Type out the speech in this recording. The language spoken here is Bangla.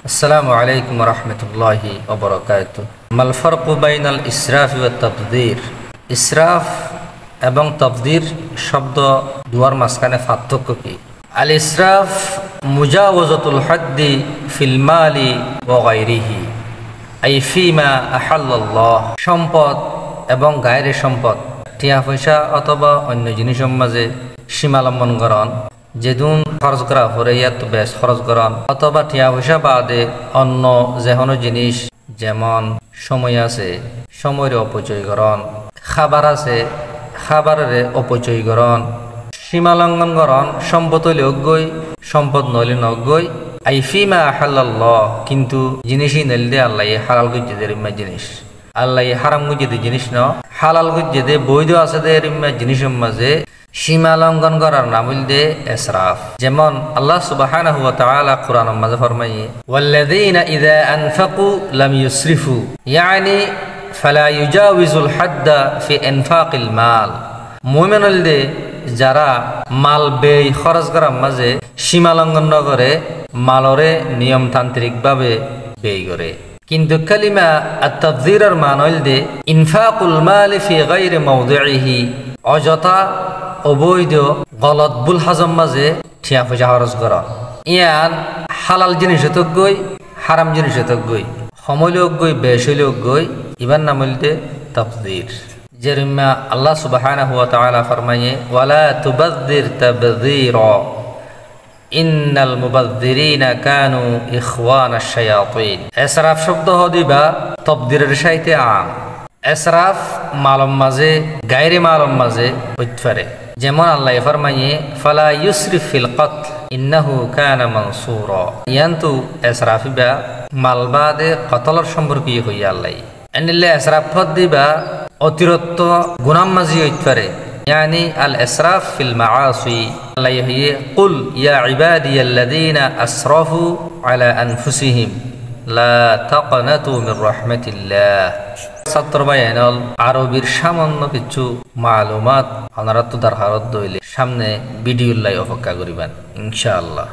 আসসালামু আলাইকুম রহমতুল্লাহি ওয়া বারাকাতুহু। মাল ফারকু বাইনাল ইসরাফ ওয়া তাবযীর। ইসরাফ এবং তাবযীর শব্দ দুয়ার মাঝখানে পার্থক্য কি? আল ইসরাফ মুজাওয়াজাতুল হাদ্দি ফিল মালি ওয়া গায়রিহি আই ফিমা আহাল্লাল্লাহ। সম্পদ এবং গায়রে সম্পদ, টিয়া পয়সা অথবা অন্য জিনিসের মাঝে সীমা লঙ্ঘন করণ, যেদুন খরচ করা পরে ইয়াত বেশ খরচ করণ, অথবা টিয়া পয়সা বাদে অন্য যে কোনো জিনিস, যেমন সময় আছে সময়ের অপচয় করণ, খাবার আছে খাবারের অপচয় করণ, সীমা লঙ্ঘন করণ, সম্পদ হইলে অজ্ঞই সম্পদ নইলে নজ্ঞই আই ফিমা আহাল্লাল্লাহ। কিন্তু জিনিসই নইলে আল্লাহ হালাল গুজ্জেদের ইম্মা জিনিস, আল্লাহ হারাম গুজ্জেদের জিনিস ন হালাল গুজ্জেদে বৈধ আছে দের ইম্মা জিনিসের মাঝে সীমা লঙ্ঘন করার নাম হইলে ইসরাফ। যেমন আল্লাহ সুবহানাহু ওয়া তাআলা কুরআনের মাঝে ফরমায়ে ওয়াল্লাযীনা ইযা আনফাকু লাম ইউসরিফু ইয়ানি ফালা ইউজাউযুল হাদ্দা ফি ইনফাকিল মাল। মুমিন হইলে যারা মাল ব্যয় খরচ করার মাঝে সীমা লঙ্ঘন ন করে, মালরে নিয়মতান্ত্রিকভাবে ব্যয় করে। কিন্তু কালিমা আত-তাবযীরের মান হইলে ইনফাকুল মাল ফি গায়রি মাওদিহি, অযথা অবৈধ গলত বুল হাজম মাঝে ঠিয়া পয়সা খরচ করা। ইয়ান হালাল জিনিস গই হারাম জিনিস গই, সময় গই বেশ হইলেও গই, ইবার নাম হইলে তাবযীর। যেরম্যা আল্লাহ সুবহানাহু ওয়া তাআলা ফরমায়ে ওয়ালা তুবাযযির তাবযীরা ইন্নাল মুবাযযিরিনা কানু ইখওয়ানাশ শায়াতিন। ইসরাফ শব্দ হদিবা তাবযীরের সাথে আম। ইসরাফ মালম মাঝে গায়রে মালম মাঝে হইতে পারে। যেমন আল্লাহ ফরমায়ে ফালা ইউসরিফ ফিল কতল ইন্নাহু কানা মানসুরা। ইয়ান্তু ইসরাফিবা মালবাদে কতলর সম্পর্কে হইয়া আল্লাহ এনিলে ইসরাফ দিবা অতিরিক্ত গুনাহ মাঝে হইতে পারে। يعني الإسراف في المعاصي. الله يهي قل يا عبادي الذين أسرفوا على أنفسهم لا تقنطوا من رحمة الله. ছাত্র বায়ানল আরবির সামান্য কিছু মালুমাত অনারত দরকার হইলে সামনে ভিডিও লাই অপেক্ষা করিবেন ইনশাআল্লাহ।